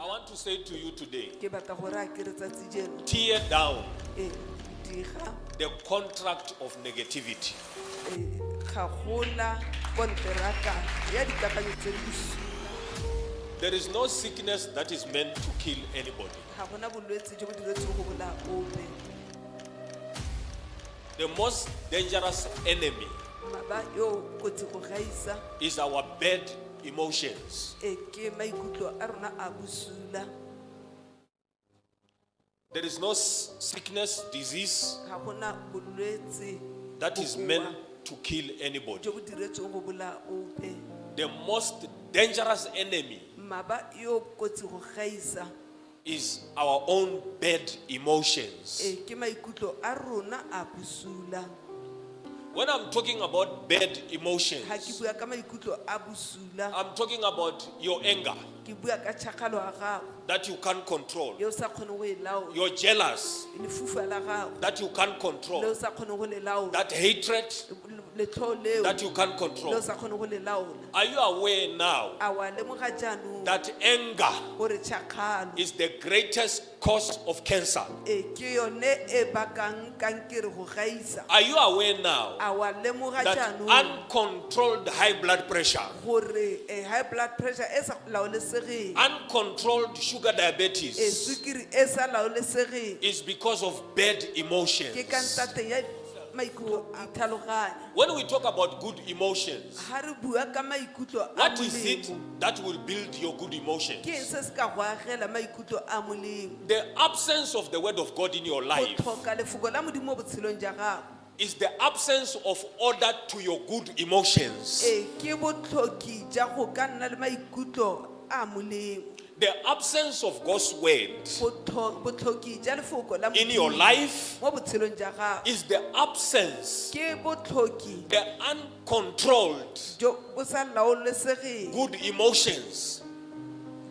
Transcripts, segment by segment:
I want to say to you today, ke batla gore a ke re tsatsi jeno tear down diga the contract of negativity. ga gola konteraka ya dikakanyo tse di bosula. There is no sickness that is meant to kill anybody. Ga gona bolwetse jo bo diretseng go bola ope. The most dangerous enemy Maba yo kotsi go gaisa is our bad emotions. ke maikutlo a rona a bosula. There is no sickness, disease Ga gona bolwetse that is meant to kill anybody. jo bo diretseng go bola ope. The most dangerous enemy Maba yo kotsi go gaisa is our own bad emotions. ke maikutlo a rona a bosula. When I'm talking about bad Ha ke emotions, bua ka maikutlo a bosula I'm talking about your anger ke bua ka tšhakgalo ya gago that you can't control. yo o sa kgone go e laola, You're jealous lefufa la gago that you can't le o control. sa kgone go le laola, That hatred letlho leo that you can't le o control. sa kgone go le laola. Are you aware now A wa lemoga jaanong that anger gore tšhakgalo is the greatest cause of cancer? ke yone e bakang kankere go gaisa? Are you aware now A wa lemoga that jaanong uncontrolled high blood pressure, gore high blood pressure e sa laolesegeng, uncontrolled sugar diabetes sukiri e sa laolesegeng is because of bad ke ka emotions? ntateng ya maikutlo a ithaloganyo? When we talk about good emotions, Ha re bua ka maikutlo a what is it molemo, that will build your good emotions? ke eng se se ka go agela maikutlo a molemo? The absence of the word of God in your Go life tlhoka lefoko la modimo mo botshelong ja gago is the absence of order to your good emotions. ke botlhoki ja go ka nna le maikutlo a molemo. The absence of God's word Botlhoki ja lefoko la in your Modimo life mo botshelong ja gago is the absence, ke botlhoki the uncontrolled jo bo sa laolesegeng, good emotions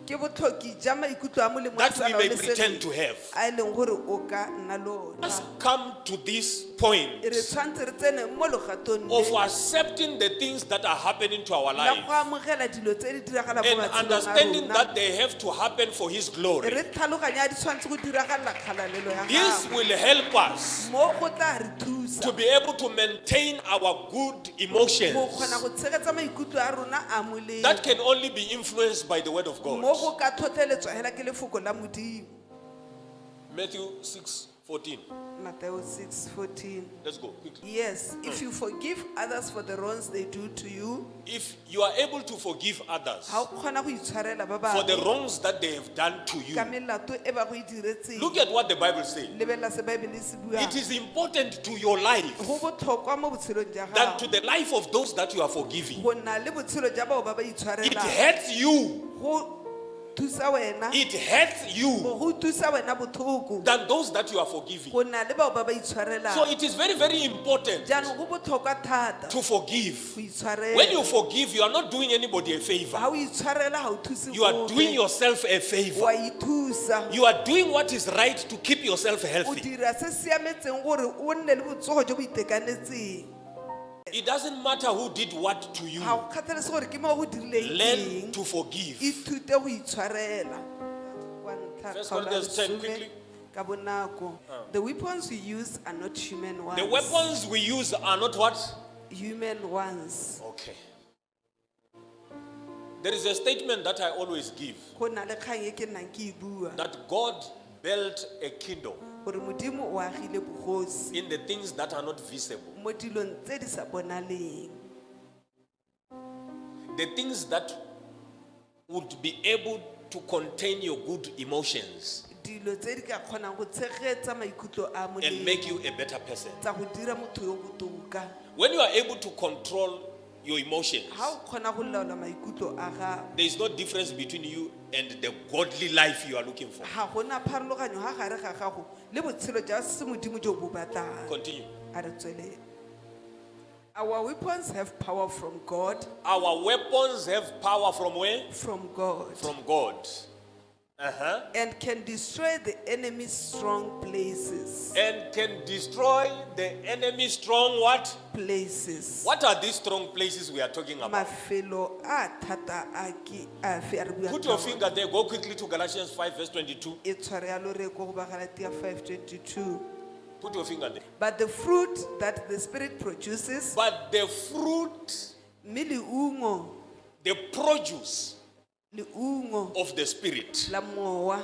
ke botlhoki ja maikutlo a molemo a that sa we may pretend laolesegeng to have. a e leng gore o ka nna Let's lona. come to this point Re tshwantse re tsene mo legatong of le accepting the things that are happening to our la life go amogela dilo tse di diragalang mo and matshelong a understanding rona. that they have to happen for His glory. Re tlhaloganya di tshwantse go diragalela kgalalelo ya This gago will help us mo go tla re to thusa be able to maintain our good go emotions kgona go tshegetsa maikutlo a rona a molemo that can only be influenced by the word of mo God. go ka tlhotlheletswa hela ke lefoko la modimo. Matthew 6:14. Matthew 6:14. Let's go quickly. Yes, if you forgive others for the wrongs they do to you, If you are able to forgive others ha o kgona go itshwarela ba for the bangwe wrongs that they have done to you, ka melato e ba go e diretseng, look at what the Bible says. lebella se Bible se bua It is important to your life go botlhokwa mo botshelong ja than to gago the life of those that you are forgiving. go na le botshelo ja bao ba ba It itshwarelang, hurts you. go thusa wena, It hurts you go thusa wena botlhoko than those that you are forgiving. go na le bao ba ba So itshwarelang. it is very, very important Jaanong go botlhokwa thata to forgive. go When you itshwarela. forgive, you are not doing anybody a favor. Ha o itshwarela ha o thuse You are ope. doing yourself a Wa favor. ithusa, You are doing what is right to keep yourself o healthy. dira se siametseng gore o nne le botsogo jo bo itekanetseng. It doesn't matter who did what to you. Ha o kgathalese gore ke mo go dirileng Learn eng, to forgive. ithute go itshwarela. Wa ntlha, First kgaolo ya Corinthians 10 lesome, quickly. ka bonako. The weapons we use are not human ones. The weapons we use are not what? Human ones. Okay. There is a statement that I always give Go na le kgang e ke nnang ke e bua that God built a kingdom gore modimo o agile bogosi in the things that are not visible. mo dilong tse di sa bonaleng, The things that would be able to contain your good emotions dilo tse di ka kgonang go tshegetsa maikutlo a and make molemo you a better person. tsa go dira motho yo botoka. When you are able to control your emotions, Ha o kgona go laola maikutlo a gago, there is no difference between you and the godly life you are looking for. ga gona pharologanyo ha gare ga gago le botshelo jwa se modimo jo bo batlang. Continue. A re tswelele. Our weapons have power from God, Our weapons have power from where? from God. From God. and can destroy the enemy's strong places. And can destroy the enemy's strong what? Places. What are these strong places we are talking about? Mafelo a thata a ke a fe a re buang Put ka your ona. finger there. Go quickly to Galatians 5 verse 22. E tshware yalo re ko go ba Galatia 5:22. Put your finger there. But the fruit that the Spirit produces, But the fruit, mme leungo, the produce leungo of the Spirit, la mowa,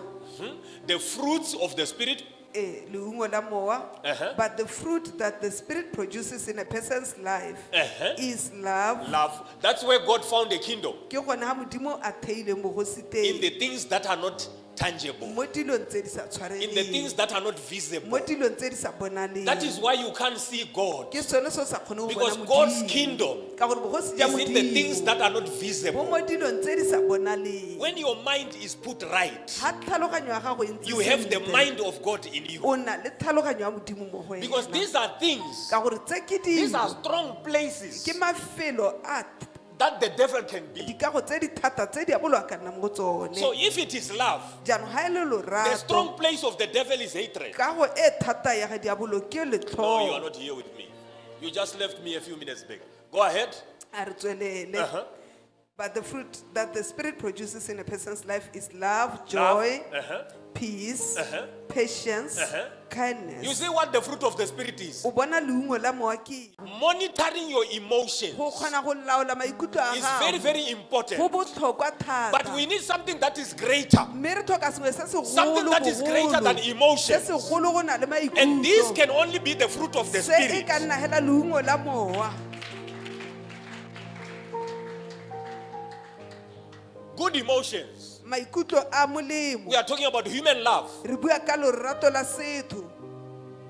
the fruits of the Spirit, leungo la mowa, but the fruit that the Spirit produces in a person's life is love. love. That's where God found a kingdom. Ke gona ha Modimo a theile mogosi In teng, the things that are not tangible, mo dilong tse di sa in the things tshwareleng, that are not visible. mo dilong tse di sa bonaleng. That is why you can't see God. Ke sone se o sa kgoneng go Because bona God's Modimo. kingdom Ka gore bogosi ja is in the things Modimo that are not bo visible. mo dilong tse di sa bonaleng. When your mind is put right, Ha tlhaloganyo ya gago e ntse you have the sentle, mind of God in you. o na le tlhaloganyo ya Modimo mo go Because wena. these are things, Ka gore tse ke these are dilo strong places ke mafelo a that the devil can be. dikago tse di thata tse di a bolwa ka nna mo go tsone. So if it is love, Jaanong ha e le the lorato, strong place of the devil is hatred. kago e thata ya ga diabolo ke No, you are letlhogo. not here with me. You just left me a few minutes back. Go ahead. A re tswelele. But the fruit that the Spirit produces in a person's life is love, joy, peace, patience, kindness. You see what the fruit of the Spirit is? O bona leungo la mowa ke Monitoring your emotions go kgona go laola maikutlo a is very, gago. very important. Go botlhokwa thata. But we need something that is greater. Mme re tlhoka sengwe se Something that is greater than segolo emotions. se segolo go na le And this maikutlo can only be the fruit of the se e Spirit. ka nna hela leungo la mowa. Good emotions. Maikutlo a molemo. We are talking about human love. Re bua ka lorato la setho.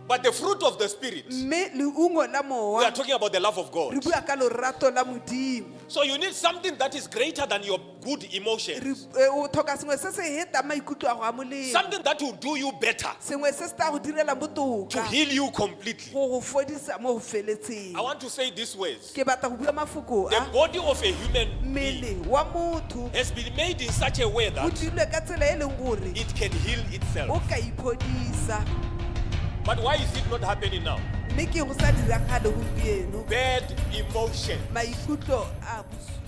But the fruit of the Spirit, Mme leungo la we are mowa talking about the love of re God. bua ka lorato la Modimo. So you need something that is greater than your good emotions. O tlhoka sengwe se se hetang maikutlo a go a molemo. Something that will do you better, Sengwe se se tla go direla to botoka heal you completely. go go fodisa mo go feletseng. I want to say these words. Ke batla go bua mafoko The a body of a human being mmele wa motho has been made in such a way o that dirilwe ka tsela e leng gore it can heal o itself. ka iphodisa. But why is it not happening now? Mme ke go sa diragale gompieno Bad emotion. maikutlo a bosula